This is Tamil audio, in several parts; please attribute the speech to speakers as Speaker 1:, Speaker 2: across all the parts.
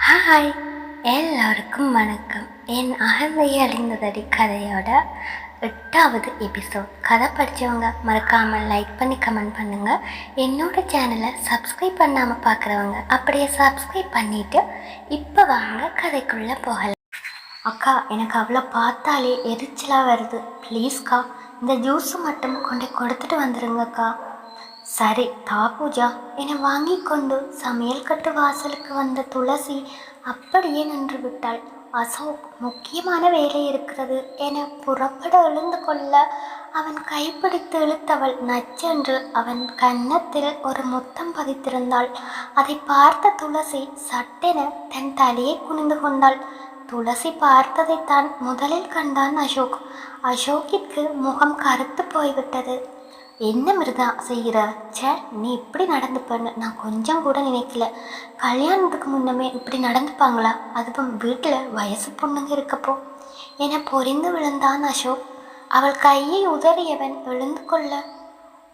Speaker 1: ஹாய், எல்லோருக்கும் வணக்கம். என் அகந்தையை அழிந்ததடி கதையோட 8வது எபிசோட். கதை படித்தவங்க மறக்காமல் லைக் பண்ணி கமெண்ட் பண்ணுங்கள். என்னோட சேனலை சப்ஸ்கிரைப் பண்ணாமல் பார்க்குறவங்க அப்படியே சப்ஸ்கிரைப் பண்ணிவிட்டு இப்போ வாங்க கதைக்குள்ளே போகலாம். அக்கா, எனக்கு அவ்வளோ பார்த்தாலே எரிச்சலாக வருது. ப்ளீஸ்க்கா, இந்த ஜூஸு மட்டும் கொண்டு கொடுத்துட்டு வந்துடுங்கக்கா. சரி தா பூஜா என வாங்கி கொண்டு சமையல் கட்டு வாசலுக்கு வந்த துளசி அப்படியே நின்று விட்டாள். அசோக் முக்கியமான வேலை இருக்கிறது என புறப்பட எழுந்து கொள்ள அவன் கைப்பிடித்து இழுத்தவள் நச்சென்று அவன் கன்னத்தில் ஒரு முத்தம் பதித்திருந்தாள். அதை பார்த்த துளசி சட்டென தன் தலையை குனிந்து கொண்டாள். துளசி பார்த்ததைத்தான் முதலில் கண்டான் அசோக். அசோக்கிற்கு முகம் கருத்து போய்விட்டது. என்ன மிருதா செய்கிற? சே, நீ இப்படி நடந்துப்பன்னு நான் கொஞ்சம் கூட நினைக்கல. கல்யாணத்துக்கு முன்னமே இப்படி நடந்துப்பாங்களா? அதுவும் வீட்டில் வயசு பொண்ணுங்க இருக்கப்போ என பொறிந்து விழுந்தான் அசோக். அவள் கையை உதறியவன் எழுந்து கொள்ள,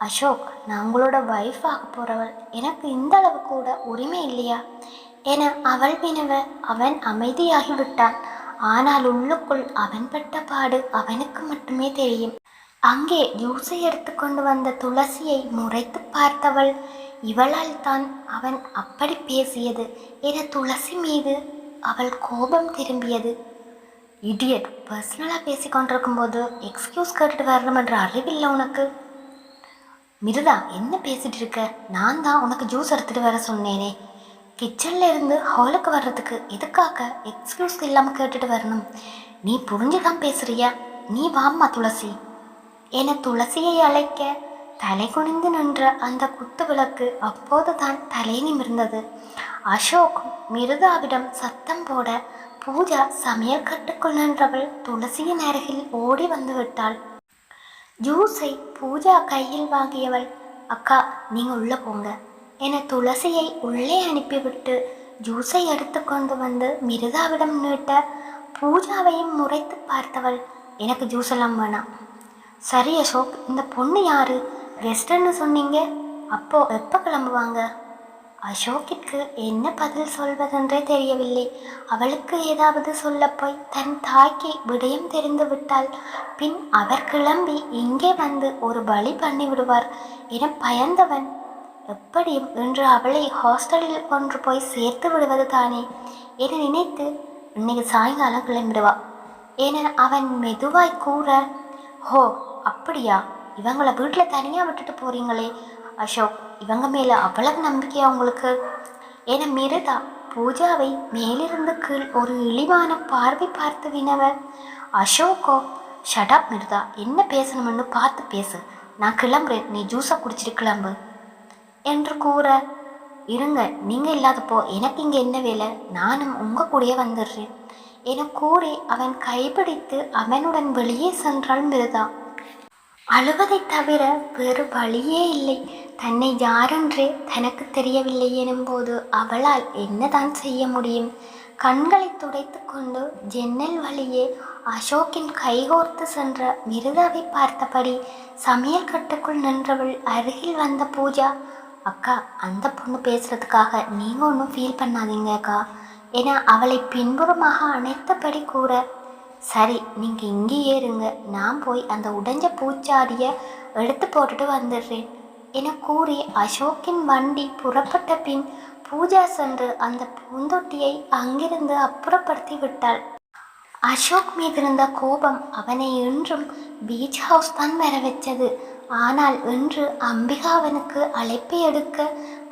Speaker 1: அசோக், நான் உங்களோட வைஃப் ஆக போகிறவள். எனக்கு இந்த அளவு கூட உரிமை இல்லையா என அவள் வினவ அவன் அமைதியாகிவிட்டான். ஆனால் உள்ளுக்குள் அவன் பட்ட பாடு அவனுக்கு மட்டுமே தெரியும். அங்கே ஜூஸை எடுத்துக்கொண்டு வந்த துளசியை முறைத்து பார்த்தவள் இவளால் தான் அவன் அப்படி பேசியது என துளசி மீது அவள் கோபம் திரும்பியது. இடியட், பர்சனலாக பேசி கொண்டிருக்கும் போது எக்ஸ்கியூஸ் கேட்டுட்டு வரணுமென்ற அறிவில்லை உனக்கு? மிருதா, என்ன பேசிட்டு இருக்க? நான் தான் உனக்கு ஜூஸ் எடுத்துகிட்டு வர சொன்னேனே. கிச்சனில் இருந்து ஹாலுக்கு வர்றதுக்கு எதுக்காக எக்ஸ்கியூஸ் இல்லாமல் கேட்டுட்டு வரணும்? நீ புரிஞ்சுதான் பேசுறியா? நீ வாம்மா துளசி என துளசியை அழைக்க தலை குனிந்து நின்ற அந்த குத்து விளக்கு அப்போதுதான் தலை நிமிர்ந்தது. அசோக் மிருதாவிடம் சத்தம் போட பூஜா சமையல் கட்டுக்குள் நின்றவள் துளசியின் அருகில் ஓடி வந்து விட்டாள். ஜூஸை பூஜா கையில் வாங்கியவள், அக்கா நீங்கள் உள்ளே போங்க என துளசியை உள்ளே அனுப்பிவிட்டு ஜூஸை எடுத்து கொண்டு வந்து மிருதாவிடம் நீட்ட பூஜாவையும் முறைத்து பார்த்தவள், எனக்கு ஜூஸ் எல்லாம் வேணாம். சரி அசோக், இந்த பொண்ணு யாரு? கெஸ்ட்டுன்னு சொன்னீங்க, அப்போது எப்போ கிளம்புவாங்க? அசோக்கிற்கு என்ன பதில் சொல்வதென்றே தெரியவில்லை. அவளுக்கு ஏதாவது சொல்ல போய் தன் தாய்க்கு விடயம் தெரிந்து விட்டால் பின் அவர் கிளம்பி இங்கே வந்து ஒரு பலி பண்ணிவிடுவார் என பயந்தவன் எப்படியும் இன்று அவளை ஹாஸ்டலில் கொண்டு போய் சேர்த்து விடுவது தானே என நினைத்து இன்னைக்கு சாயங்காலம் கிளம்பிடுவா என அவன் மெதுவாய் கூற, ஹோ அப்படியா, இவங்களை வீட்டில் தனியாக விட்டுட்டு போகிறீங்களே அசோக், இவங்க மேலே அவ்வளவு நம்பிக்கையா உங்களுக்கு என மிருதா பூஜாவை மேலிருந்து கீழ் ஒரு இழிவான பார்வை பார்த்து வினவ, அசோக்கோ, ஷடாப் மிருதா, என்ன பேசணும்னு பார்த்து பேசு, நான் கிளம்புறேன், நீ ஜூஸை குடிச்சிட்டு கிளம்பு என்று கூற, இருங்க, நீங்கள் இல்லாதப்போ எனக்கு இங்கே என்ன வேலை, நானும் உங்கள் கூடயே வந்துடுறேன் என கூறி அவன் கைப்பிடித்து அவனுடன் வெளியே சென்றாள் மிருதா. அழுவதை தவிர வேறு வழியே இல்லை. தன்னை யாரென்றே தனக்கு தெரியவில்லை எனும்போது அவளால் என்னதான் செய்ய முடியும்? கண்களை துடைத்து கொண்டு ஜன்னல் வழியே அசோக்கின் கைகோர்த்து சென்ற மிருதாவை பார்த்தபடி சமையல் கட்டுக்குள் நின்றவள் அருகில் வந்த பூஜா, அக்கா, அந்த பொண்ணு பேசுறதுக்காக நீங்கள் ஒன்றும் ஃபீல் பண்ணாதீங்க அக்கா என அவளை பின்புறமாக அணைத்தபடி கூற, சரி நீங்கள் இங்கேயே இருங்க, நான் போய் அந்த உடைஞ்ச பூச்சாடியை எடுத்து போட்டுட்டு வந்துடுறேன் என கூறி அசோக்கின் வண்டி புறப்பட்ட பின் பூஜா சென்று அந்த பூந்தொட்டியை அங்கிருந்து அப்புறப்படுத்தி விட்டாள். அசோக் மீது இருந்த கோபம் அவனை இன்றும் பீச் ஹவுஸ் தான் வர வச்சது. ஆனால் இன்று அம்பிகா அவனுக்கு அழைப்பை எடுக்க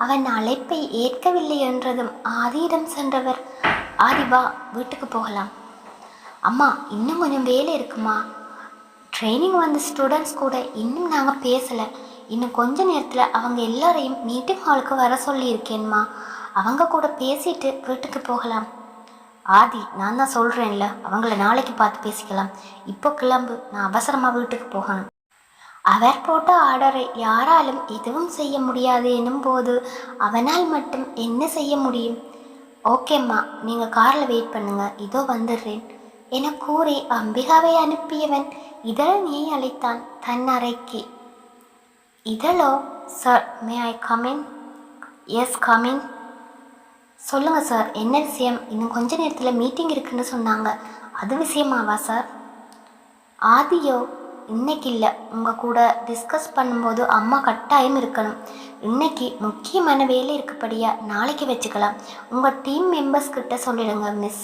Speaker 1: அவன் அழைப்பை ஏற்கவில்லை என்றதும் ஆதியிடம் சென்றவர், ஆதி வா, வீட்டுக்கு போகலாம். அம்மா, இன்னும் கொஞ்சம் வேலை இருக்குமா? ட்ரைனிங் வந்த ஸ்டூடெண்ட்ஸ் கூட இன்னும் நாங்கள் பேசலை. இன்னும் கொஞ்ச நேரத்தில் அவங்க எல்லாரையும் மீட்டிங் ஹாலுக்கு வர சொல்லியிருக்கேன்மா. அவங்க கூட பேசிட்டு வீட்டுக்கு போகலாம். ஆதி, நான் தான் சொல்கிறேன்ல, அவங்கள நாளைக்கு பார்த்து பேசிக்கலாம். இப்போ கிளம்பு, நான் அவசரமாக வீட்டுக்கு போகணும். அவர் போட்ட ஆர்டரை யாராலும் எதுவும் செய்ய முடியாது எனும் போது அவனால் மட்டும் என்ன செய்ய முடியும்? ஓகேம்மா, நீங்கள் காரில் வெயிட் பண்ணுங்கள், இதோ வந்துடுறேன் என கூறி அம்பிகாவை அனுப்பியவன் இதழனியை அழைத்தான் தன் அறைக்கு. இதழோ, sir may I come in? Yes come in. சொல்லுங்கள் சார், என்ன விஷயம்? இன்னும் கொஞ்ச நேரத்தில் மீட்டிங் இருக்குன்னு சொன்னாங்க. அது விஷயமாவா சார்? ஆதியோ இன்னைக்கு இல்லை, உங்கள் கூட டிஸ்கஸ் பண்ணும்போது அம்மா கட்டாயம் இருக்கணும். இன்னைக்கு முக்கியமான வேலை இருக்கப்படியா நாளைக்கு வச்சுக்கலாம். உங்கள் டீம் மெம்பர்ஸ் கிட்ட சொல்லிடுங்க மிஸ்.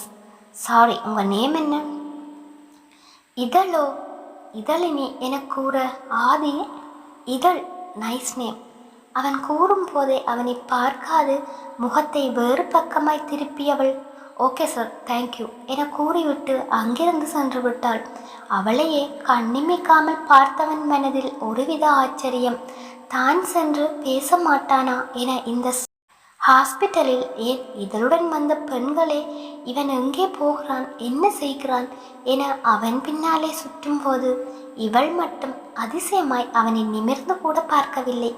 Speaker 1: சாரி, உங்கள் நேம் என்ன? இதழோ? இதழினி என கூற ஆதி இதழ் நைஸ் நேம். அவன் கூறும்போதே அவனை பார்க்காது முகத்தை வேறு பக்கமாய் திருப்பியவள் ஓகே சார், தேங்க்யூ என கூறிவிட்டு அங்கிருந்து சென்று விட்டாள். அவளையே கண்ணிமைக்காமல் பார்த்தவன் மனதில் ஒருவித ஆச்சரியம். தான் சென்று பேச மாட்டானா என இந்த ஹாஸ்பிட்டலில் ஏன் இதழுடன் வந்த பெண்களே இவன் எங்கே போகிறான், என்ன செய்கிறான் என அவன் பின்னாலே சுற்றும்போது இவள் மட்டும் அதிசயமாய் அவனை நிமிர்ந்து கூட பார்க்கவில்லை.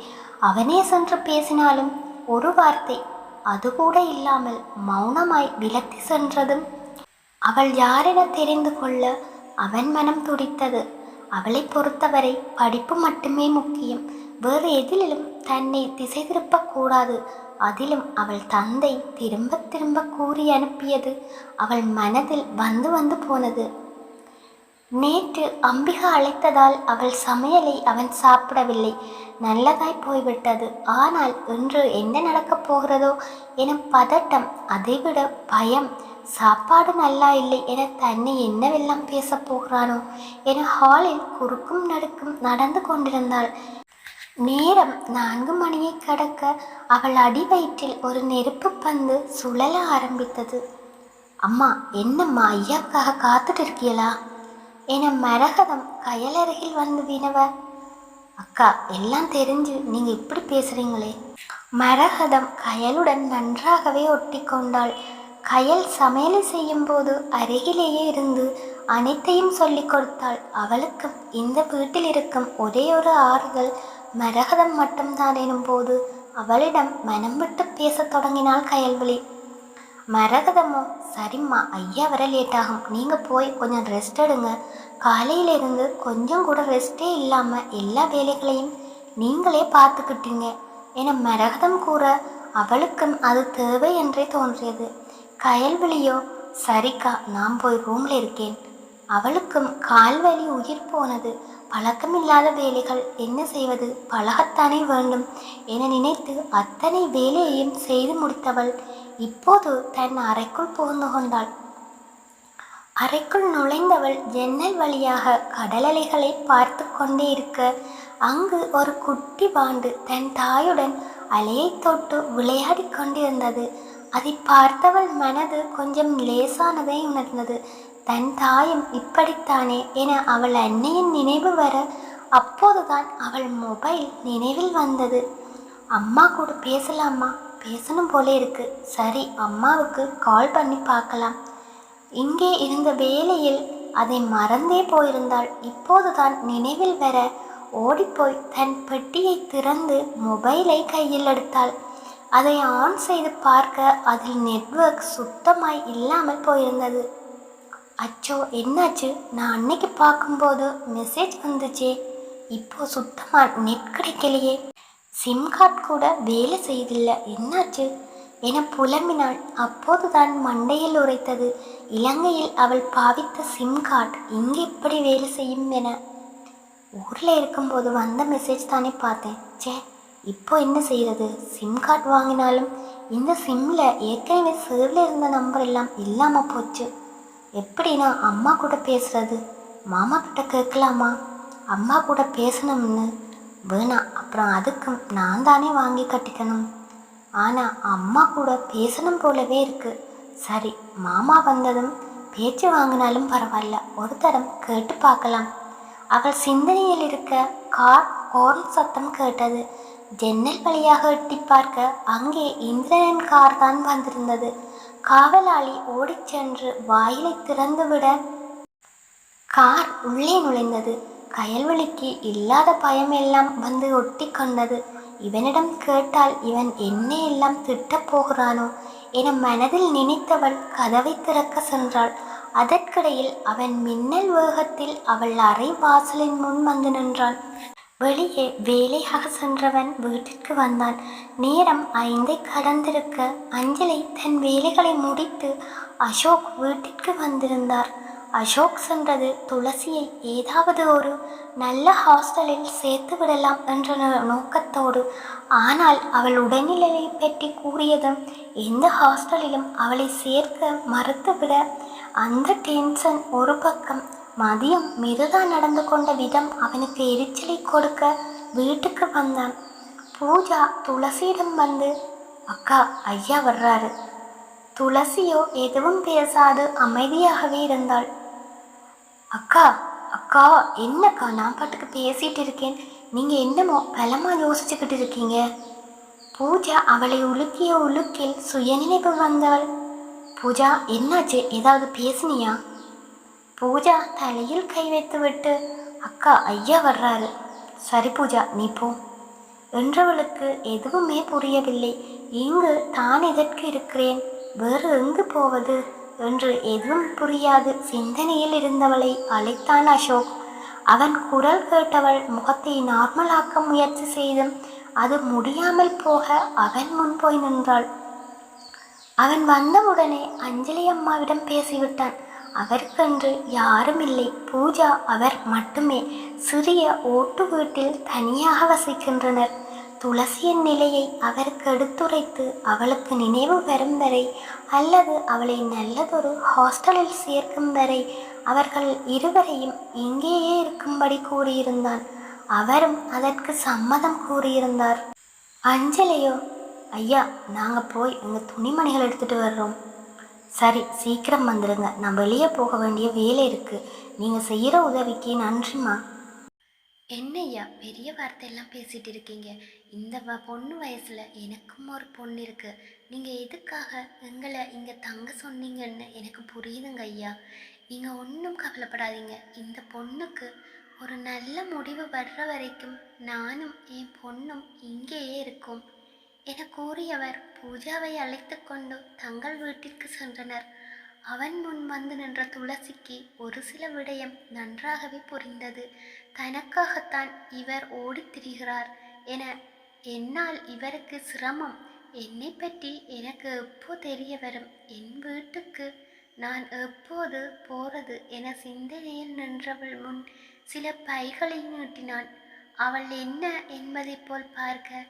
Speaker 1: அவனே சென்று பேசினாலும் ஒரு வார்த்தை அது கூட இல்லாமல் மௌனமாய் விலத்தி சென்றதும் அவள் யாரென தெரிந்து கொள்ள அவன் மனம் துடித்தது. அவளை பொறுத்தவரை படிப்பு மட்டுமே முக்கியம். வேறு எதிலும் தன்னை திசை திருப்பக்கூடாது. அதிலும் அவள் தந்தை திரும்ப திரும்ப கூறி அனுப்பியது அவள் மனதில் வந்து வந்து போனது. நேற்று அம்பிகா அழைத்ததால் அவள் சமையலை அவன் சாப்பிடவில்லை. நல்லதாய் போய்விட்டது. ஆனால் இன்று என்ன நடக்கப் போகிறதோ என பதட்டம், அதைவிட பயம். சாப்பாடு நல்லா இல்லை என தன்னை என்னவெல்லாம் பேசப் போகிறானோ என ஹாலில் குறுக்கும் நடுக்கும் நடந்து கொண்டிருந்தாள். நேரம் 4 மணியை கடக்க அவள் அடி வயிற்றில் ஒரு நெருப்பு பந்து சுழல ஆரம்பித்தது. அம்மா, என்னம்மா, ஐயாவுக்காக காத்துட்டு இருக்கீங்களா என மரகதம் கயலருகில் வந்து வினவ, அக்கா எல்லாம் தெரிஞ்சு நீங்க இப்படி பேசுறீங்களே. மரகதம் கயலுடன் நன்றாகவே ஒட்டி கொண்டாள். கயல் சமையலை செய்யும் போது அருகிலேயே இருந்து அனைத்தையும் சொல்லி கொடுத்தாள். அவளுக்கும் இந்த வீட்டில் இருக்கும் ஒரே ஒரு ஆறுதல் மரகதம் மட்டும்தான் எனும் போது அவளிடம் மனம் விட்டு பேசத் தொடங்கினாள் கயல்விழி. மரகதமோ, சரிம்மா, ஐயா வர லேட்டாகும், நீங்கள் போய் கொஞ்சம் ரெஸ்ட் எடுங்க. காலையிலிருந்து கொஞ்சம் கூட ரெஸ்டே இல்லாமல் எல்லா வேலைகளையும் நீங்களே பார்த்துக்கிட்டீங்க என மரகதம் கூற அவளுக்கும் அது தேவை என்றே தோன்றியது. கயல்விழியோ, சரிக்கா, நான் போய் ரூமில் இருக்கேன். அவளுக்கும் கால்வலி உயிர் போனது. பழக்கமில்லாத வேலைகள் என்ன செய்வது, பழகத்தானே வேண்டும் என நினைத்து அத்தனை வேலையையும் செய்து முடித்தவள் இப்போது தன் அறைக்குள் புகுந்து கொண்டாள். அறைக்குள் நுழைந்தவள் ஜன்னல் வழியாக கடலலைகளை பார்த்து கொண்டே இருக்க அங்கு ஒரு குட்டி பாண்டு தன் தாயுடன் அலையை தொட்டு விளையாடி கொண்டிருந்தது. அதை பார்த்தவள் மனது கொஞ்சம் லேசானதை உணர்ந்தது. தன் தாயும் இப்படித்தானே என அவள் அன்னையின் நினைவு வர அப்போதுதான் அவள் மொபைல் நினைவில் வந்தது. அம்மா கூட பேசலாமா? பேசணும் போல இருக்கு. சரி, அம்மாவுக்கு கால் பண்ணி பார்க்கலாம். இங்கே இருந்த வேலையில் அதை மறந்தே போயிருந்தாள். இப்போதுதான் நினைவில் வர ஓடிப்போய் தன் பெட்டியை திறந்து மொபைலை கையில் எடுத்தாள். அதை ஆன் செய்து பார்க்க அதில் நெட்வொர்க் சுத்தமாய் இல்லாமல் போயிருந்தது. அச்சோ, என்னாச்சு? நான் அன்னைக்கு பார்க்கும்போது மெசேஜ் வந்துச்சே, இப்போ சுத்தமாக நெட் கிடைக்கலையே, சிம் கார்டு கூட வேலை செய்தில்லை, என்னாச்சு என புலம்பினாள். அப்போதுதான் மண்டையில் உரைத்தது, இலங்கையில் அவள் பாவித்த சிம் கார்டு இங்கே இப்படி வேலை செய்யும் என. ஊரில் இருக்கும்போது வந்த மெசேஜ் தானே பார்த்தேன். சே, இப்போ என்ன செய்கிறது? சிம் கார்டு வாங்கினாலும் இந்த சிம்மில் ஏற்கனவே சேவில் இருந்த நம்பர் எல்லாம் இல்லாமல் போச்சு. எப்படின்னா அம்மா கூட பேசுறது? மாமா கிட்ட கேட்கலாமா? அம்மா கூட பேசணும்னு வேணாம், அப்புறம் அதுக்கும் நான் தானே வாங்கி கட்டிக்கணும். ஆனால் அம்மா கூட பேசணும் போலவே இருக்கு. சரி, மாமா வந்ததும் பேச்சு வாங்கினாலும் பரவாயில்ல, ஒரு தரம் கேட்டு பார்க்கலாம். அவள் சிந்தனையில் இருக்க ஹார்ன் சத்தம் கேட்டது. ஜன்னல் வழியாக எட்டி பார்க்க அங்கே இந்திரனின் கார் தான் வந்திருந்தது. காவலாளி ஓடிச் சென்று வாயிலை திறந்துவிட கார் உள்ளே நுழைந்தது. கயல்விழிக்கு இல்லாத பயம் எல்லாம் வந்து ஒட்டி கொண்டது. இவனிடம் கேட்டால் இவன் என்ன எல்லாம் திட்டப் போகிறானோ என மனதில் நினைத்தவள் கதவை திறக்க சென்றாள். அதற்கிடையில் அவன் மின்னல் வேகத்தில் அவள் அறை வாசலின் முன் வந்து நின்றான். வெளியே வேலையாக சென்றவன் வீட்டிற்கு வந்தான். நேரம் 5 கடந்திருக்க அஞ்சலி தன் வேலைகளை முடித்து அசோக் வீட்டிற்கு வந்திருந்தார். அசோக் சென்றது துளசியை ஏதாவது ஒரு நல்ல ஹாஸ்டலில் சேர்த்து விடலாம் என்ற நோக்கத்தோடு. ஆனால் அவள் உடல்நிலையை பற்றி கூறியதும் எந்த ஹாஸ்டலிலும் அவளை சேர்க்க மறுத்துவிட அந்த டென்ஷன் ஒரு பக்கம். மதியம் மிருதா நடந்து கொண்ட விதம் அவனுக்கு எரிச்சலை கொடுக்க வீட்டுக்கு வந்தான். பூஜா துளசியிடம் வந்து, அக்கா ஐயா வர்றாரு. துளசியோ எதுவும் பேசாது அமைதியாகவே இருந்தாள். அக்கா அக்கா என்னக்கா, நான் பாட்டுக்கு பேசிட்டு இருக்கேன், நீங்கள் என்னமோ பலமா யோசிச்சுக்கிட்டு இருக்கீங்க. பூஜா அவளை உலுக்கிய உலுக்கில் சுயநினைவு வந்தவள். பூஜா என்னாச்சு, ஏதாவது பேசினியா? பூஜா தலையில் கை வைத்து விட்டு, அக்கா ஐயா வர்றாரு. சரி பூஜா நீ போ என்றவளுக்கு எதுவுமே புரியவில்லை. இங்கு தான் எதற்கு இருக்கிறேன், வேறு எங்கு போவது என்று எதுவும் புரியாது சிந்தனையில் இருந்தவளை அழைத்தான் அசோக். அவன் குரல் கேட்டவள் முகத்தை நார்மலாக்க முயற்சி செய்தும் அது முடியாமல் போக அவன் முன் போய் நின்றாள். அவன் வந்தவுடனே அஞ்சலி அம்மாவிடம் பேசிவிட்டான். அவருக்கென்று யாரும் இல்லை, பூஜா அவர் மட்டுமே. சிறிய ஓட்டு வீட்டில் தனியாக வசிக்கின்றனர். துளசியின் நிலையை அவருக்கு எடுத்துரைத்து அவளுக்கு நினைவு வரும் வரை அல்லது அவளை நல்லதொரு ஹாஸ்டலில் சேர்க்கும் வரை அவர்கள் இருவரையும் இங்கேயே இருக்கும்படி கூறியிருந்தான். அவரும் அதற்கு சம்மதம் கூறியிருந்தார். அஞ்சலியோ, ஐயா நாங்கள் போய் எங்கள் துணிமணிகள் எடுத்துகிட்டு வர்றோம். சரி சீக்கிரம் வந்துடுங்க, நான் வெளியே போக வேண்டிய வேலை இருக்குது. நீங்கள் செய்கிற உதவிக்கு நன்றிம்மா. என்னையா பெரிய வார்த்தையெல்லாம் பேசிகிட்டு இருக்கீங்க? இந்த பொண்ணு வயசில் எனக்கும் ஒரு பொண்ணு இருக்குது. நீங்கள் எதுக்காக எங்களை இங்கே தங்க சொன்னீங்கன்னு எனக்கு புரியுதுங்க ஐயா. நீங்கள் ஒன்றும் கவலைப்படாதீங்க. இந்த பொண்ணுக்கு ஒரு நல்ல முடிவு வர்ற வரைக்கும் நானும் என் பொண்ணும் இங்கேயே இருக்கோம் என கூறியவர் பூஜாவை அழைத்து கொண்டு தங்கள் வீட்டிற்கு சென்றனர். அவன் முன் வந்து நின்ற துளசிக்கு ஒரு சில விடயம் நன்றாகவே புரிந்தது. தனக்காகத்தான் இவர் ஓடித் திரிகிறார் என. என்னால் இவருக்கு சிரமம் என்னை பற்றி எனக்கு எப்போ தெரிய வரும், என் வீட்டுக்கு நான் எப்போது போறது என சிந்தனையில் நின்றவள் முன் சில பைகளை நீட்டினான். அவள் என்ன என்பதை போல் பார்க்க,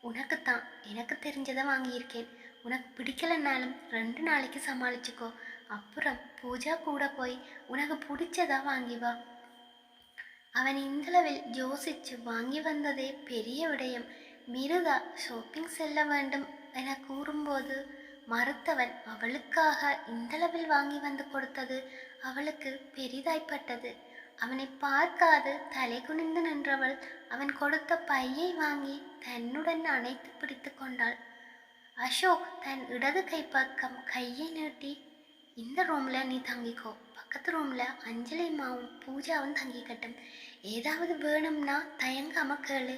Speaker 1: உனக்குத்தான் எனக்கு தெரிஞ்சதை வாங்கியிருக்கேன், உனக்கு பிடிக்கலனாலும் 2 நாளைக்கு சமாளிச்சுக்கோ, அப்புறம் பூஜா கூட போய் உனக்கு பிடிச்சதா வாங்கி வா. அவன் இந்தளவில் யோசிச்சு வாங்கி வந்ததே பெரிய விடயம். மிருதா ஷாப்பிங் செல்ல வேண்டும் என கூறும்போது மறுத்தவன் அவளுக்காக இந்தளவில் வாங்கி வந்து கொடுத்தது அவளுக்கு பெரிதாய்ப்பட்டது. அவனை பார்க்காது தலை குனிந்து நின்றவள் அவன் கொடுத்த பையை வாங்கி தன்னுடன் அணைத்து பிடித்து கொண்டாள். அசோக் தன் இடது கை பக்கம் கையை நீட்டி, இந்த ரூமில் நீ தங்கிக்கோ, பக்கத்து ரூமில் அஞ்சலி அம்மாவும் பூஜாவும் தங்கிக்கட்டும், ஏதாவது வேணும்னா தயங்காம கேளு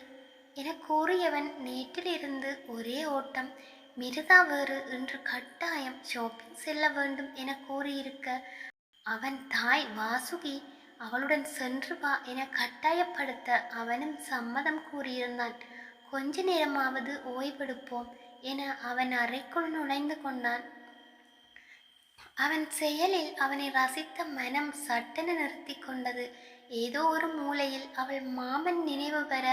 Speaker 1: என கூறியவன் நேற்றிலிருந்து ஒரே ஓட்டம். மிருதா வேறு இன்று கட்டாயம் ஷாப்பிங் செல்ல வேண்டும் என கூறியிருக்க அவன் தாய் வாசுகி அவளுடன் சென்று வா என கட்டாயப்படுத்த அவனும் சம்மதம் கூறியிருந்தான். கொஞ்ச நேரமாவது ஓய்வெடுப்போம் என அவன் அறைக்குள் நுழைந்து கொண்டான். அவன் செயலில் அவனை ரசித்த மனம் சட்டென நிறுத்தி கொண்டது. ஏதோ ஒரு மூலையில் அவள் மாமன் நினைவு பெற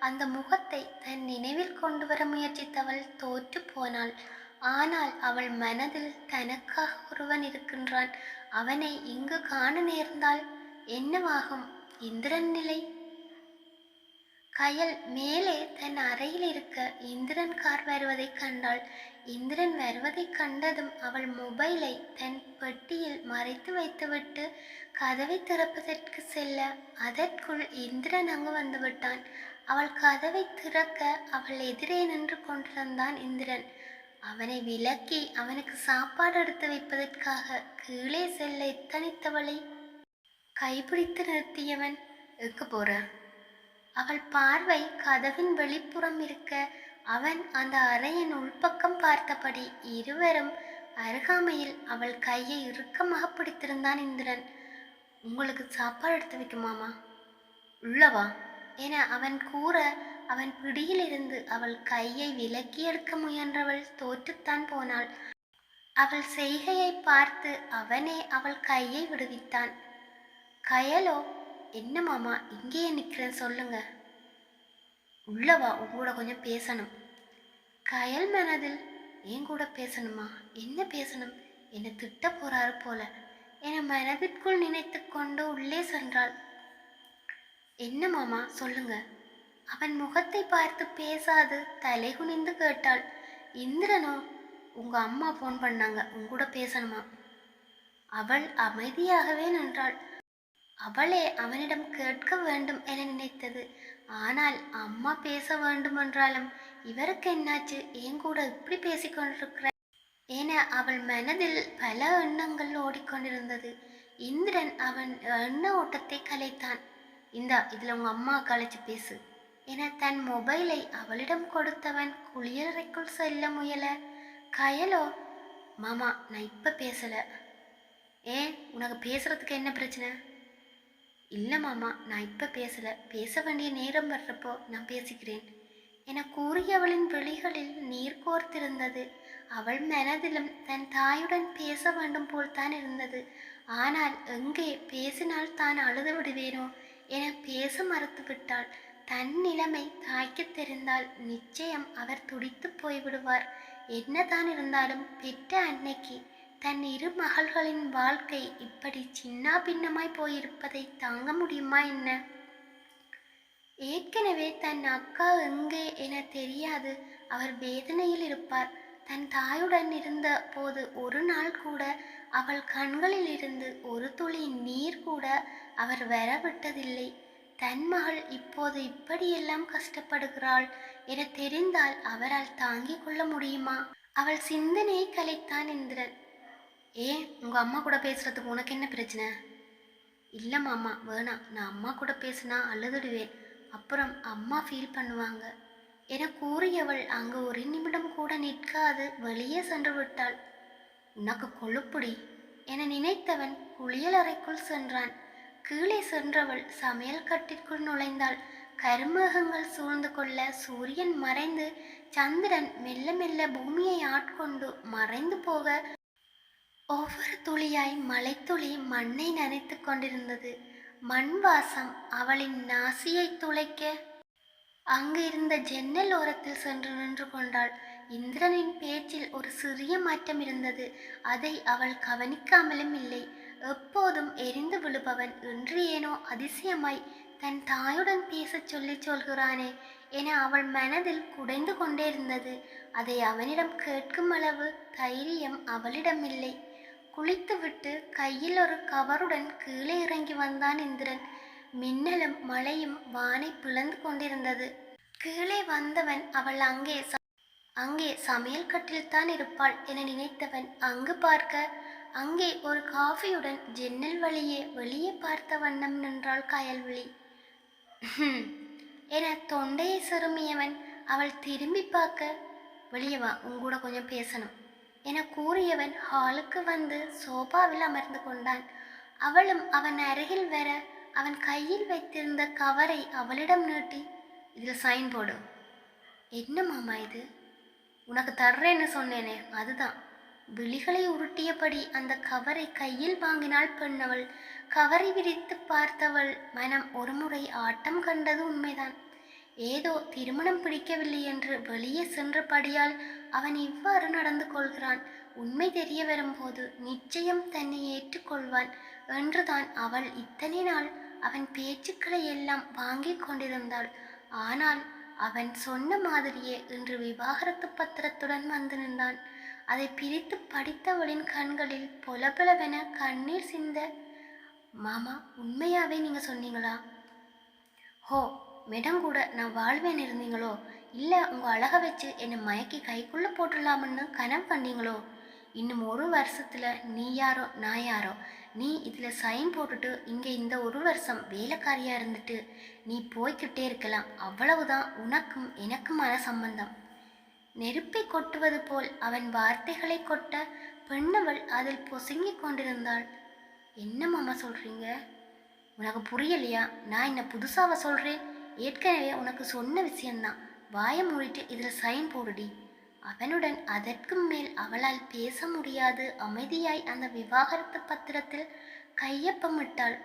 Speaker 1: அந்த முகத்தை தன் நினைவில் கொண்டு வர முயற்சித்தவள் தோற்று போனாள். ஆனால் அவள் மனதில் தனக்காக ஒருவன் இருக்கின்றான். அவனை இங்கு காண நேர்ந்தால் என்னவாகும்? இந்திரன் நிலை. கயல் மேலே தன் அறையில் இருக்க இந்திரன் கார் வருவதை கண்டாள். இந்திரன் வருவதை கண்டதும் அவள் மொபைலை தன் பெட்டியில் மறைத்து வைத்துவிட்டு கதவை திறப்பதற்கு செல்ல அதற்குள் இந்திரன் அங்கு வந்து விட்டான். அவள் கதவை திறக்க அவள் எதிரே நின்று கொண்டிருந்தான் இந்திரன். அவனை விலக்கி அவனுக்கு சாப்பாடு எடுத்து வைப்பதற்காக கீழே செல்ல எத்தனித்தவளை கைப்பிடித்து நிறுத்தியவன், எங்க போற? அவள் பார்வை கதவின் வெளிப்புறம் இருக்க அவன் அந்த அறையின் உள்பக்கம் பார்த்தபடி இருவரும் அருகாமையில் அவள் கையை இறுக்கமாக பிடித்திருந்தான் இந்திரன். உங்களுக்கு சாப்பாடு எடுத்து வைக்குமாமா? உள்ளவா என அவன் கூற அவன் பிடியிலிருந்து அவள் கையை விலக்கி எடுக்க முயன்றவள் தோற்றுத்தான் போனாள். அவள் செய்கையை பார்த்து அவனே அவள் கையை விடுவித்தான். கயலோ, என்ன மாமா இங்கேயே நிற்கிறேன், சொல்லுங்க. உள்ளவா, உங்களோட கொஞ்சம் பேசணும். கயல் மனதில், என் கூட பேசணுமா? என்ன பேசணும்? என்னை திட்ட போறாரு போல என மனதிற்குள் நினைத்து கொண்டு உள்ளே சென்றாள். என்ன மாமா சொல்லுங்க. அவன் முகத்தை பார்த்து பேசாது தலை குனிந்து கேட்டாள். இந்திரனோ, உங்க அம்மா போன் பண்ணாங்க, உங்கூட பேசணுமா? அவள் அமைதியாகவே நின்றாள். அவளே அவனிடம் கேட்க வேண்டும் என நினைத்தது. ஆனால் அம்மா பேச வேண்டுமென்றாலும் இவருக்கு என்னாச்சு, ஏன் கூட இப்படி பேசிக்கொண்டிருக்கிற என அவள் மனதில் பல எண்ணங்கள் ஓடிக்கொண்டிருந்தது. இந்திரன் அவன் எண்ண ஓட்டத்தை கலைத்தான். இதுல உங்க அம்மா கலைச்சு பேசு என தன் மொபைலை அவளிடம் கொடுத்தவன் குளியலறைக்குள் செல்ல முயல, கயலோ, மாமா நான் இப்ப பேசல. ஏன், உனக்கு பேசுறதுக்கு என்ன பிரச்சனை? இல்லை மாமா, நான் இப்ப பேசல, பேச வேண்டிய நேரம் வர்றப்போ நான் பேசிக்கிறேன் என கூறியவளின் விழிகளில் நீர் கோர்த்திருந்தது. அவள் மனதிலும் தன் தாயுடன் பேச வேண்டும் போல்தான் இருந்தது. ஆனால் எங்கே பேசினால் தான் அழுது விடுவேனோ என பேச மறுத்து விட்டாள். தன் நிலைமை தாய்க்கு தெரிந்தால் நிச்சயம் அவர் துடித்து போய்விடுவார். என்னதான் இருந்தாலும் பெற்ற அன்னைக்கு தன் இரு மகள்களின் வாழ்க்கை இப்படி சின்ன பின்னமாய் போயிருப்பதை தாங்க முடியுமா என்ன? ஏற்கனவே தன் அக்கா எங்கே என தெரியாது அவர் வேதனையில் இருப்பார். தன் தாயுடன் இருந்த போது ஒரு நாள் கூட அவள் கண்களில் இருந்து ஒரு துளி நீர் கூட அவர் வரவிட்டதில்லை. தன் மகள் இப்போது இப்படியெல்லாம் கஷ்டப்படுகிறாள் என தெரிந்தால் அவரால் தாங்கிக் கொள்ள முடியுமா? அவள் சிந்தனையை கலைத்தான் இந்திரன். ஏன், உங்க அம்மா கூட பேசுறதுக்கு உனக்கு என்ன பிரச்சனை? இல்லை மாமா வேணாம், நான் அம்மா கூட பேசினா அழுதுடுவேன், அப்புறம் அம்மா ஃபீல் பண்ணுவாங்க என கூறியவள் அங்கு ஒரு நிமிடம் கூட நிற்காது வெளியே சென்று விட்டாள். உனக்கு கொழுப்புடி என நினைத்தவன் குளியலறைக்குள் சென்றான். கீழே சென்றவள் சமையல் கட்டிற்குள் நுழைந்தாள். கருமேகங்கள் சூழ்ந்து கொள்ள சூரியன் மறைந்து சந்திரன் மெல்ல மெல்ல பூமியை ஆட்கொண்டு மறைந்து போக ஒவ்வொரு துளியாய் மலைத்துளி மண்ணை நனைத்து கொண்டிருந்தது. மண் வாசம் அவளின் நாசியை துளைக்க அங்கு இருந்த ஜன்னல் ஓரத்தில் சென்று நின்று கொண்டாள். இந்திரனின் பேச்சில் ஒரு சிறிய மாற்றம் இருந்தது. அதை அவள் கவனிக்காமலும் இல்லை. எப்போதும் எரிந்து விழுபவன் இன்று ஏனோ அதிசயமாய் தன் தாயுடன் பேசச் சொல்கிறானே என அவள் மனதில் குடைந்து கொண்டே இருந்தது. அதை அவனிடம் கேட்கும் அளவு தைரியம் அவளிடம் இல்லை. குளித்துவிட்டு கையில் ஒரு கவருடன் கீழே இறங்கி வந்தான் இந்திரன். மின்னலும் மழையும் வானை பிளந்து கொண்டிருந்தது. கீழே வந்தவன் அவள் அங்கே சமையல் கட்டில்தான் இருப்பாள் என நினைத்தவன் அங்கு பார்க்க அங்கே ஒரு காஃபியுடன் ஜன்னல் வழியே வெளியே பார்த்த வண்ணம் நின்றாள் கயல்விழி. என தொண்டையை சிறுமியவன் அவள் திரும்பி பார்க்க, வெளியே வா, உங்கூட கொஞ்சம் பேசணும் என கூறியவன் ஹாலுக்கு வந்து சோபாவில் அமர்ந்து கொண்டான். அவளும் அவன் அருகில் வர அவன் கையில் வைத்திருந்த கவரை அவளிடம் நீட்டி, இதில் சைன் போடு. என்ன மாமா இது? உனக்கு தர்றேன்னு சொன்னேனே அதுதான். விழிகளை உருட்டியபடி அந்த கவரை கையில் வாங்கினாள் பெண்ணவள். கவரை விரித்து பார்த்தவள் மனம் ஒருமுறை ஆட்டம் கண்டது உண்மைதான். ஏதோ திருமணம் பிடிக்கவில்லை என்று வெளியே சென்றபடியால் அவன் இவ்வாறு நடந்து கொள்கிறான். உண்மை தெரிய வரும்போது நிச்சயம் தன்னை ஏற்றுக்கொள்வான் என்றுதான் அவள் இத்தனை நாள் அவன் பேச்சுக்களை எல்லாம் வாங்கி கொண்டிருந்தாள். ஆனால் அவன் சொன்ன மாதிரியே இன்று விவாகரத்து பத்திரத்துடன் வந்து நின்றான். அதை பிரித்து படித்தவளின் கண்களில் பொலபொலவென கண்ணீர் சிந்த, மாமா உண்மையாவே நீங்க சொன்னீங்களா? ஹோ, மேடம் கூட நான் வாழ்வேன் இருந்தீங்களோ, இல்லை உங்கள் அழகை வச்சு என்னை மயக்கி கைக்குள்ளே போட்டுடலாம்னு கனவு பண்ணீங்களோ? இன்னும் ஒரு வருஷத்தில் நீ யாரோ நான் யாரோ, நீ இதில் சைன் போட்டுட்டு இங்கே இந்த ஒரு வருஷம் வேலைக்காரியாக இருந்துட்டு நீ போய்கிட்டே இருக்கலாம். அவ்வளவுதான் உனக்கும் எனக்குமான சம்பந்தம். நெருப்பை கொட்டுவது போல் அவன் வார்த்தைகளை கொட்ட பெண்ணவள் அதில் பொசுங்கிக் கொண்டிருந்தாள். என்ன மாமா சொல்கிறீங்க? உனக்கு புரியலையா? நான் என்ன புதுசாக சொல்கிறேன்? ஏற்கனவே உனக்கு சொன்ன விஷயம்தான். வாயை மூடிட்டு இதில் சைன் போடுடி. அவனுடன் அதற்கு மேல் அவளால் பேச முடியாது அமைதியாய் அந்த விவாகரத்து பத்திரத்தில் கையொப்பமிட்டாள்.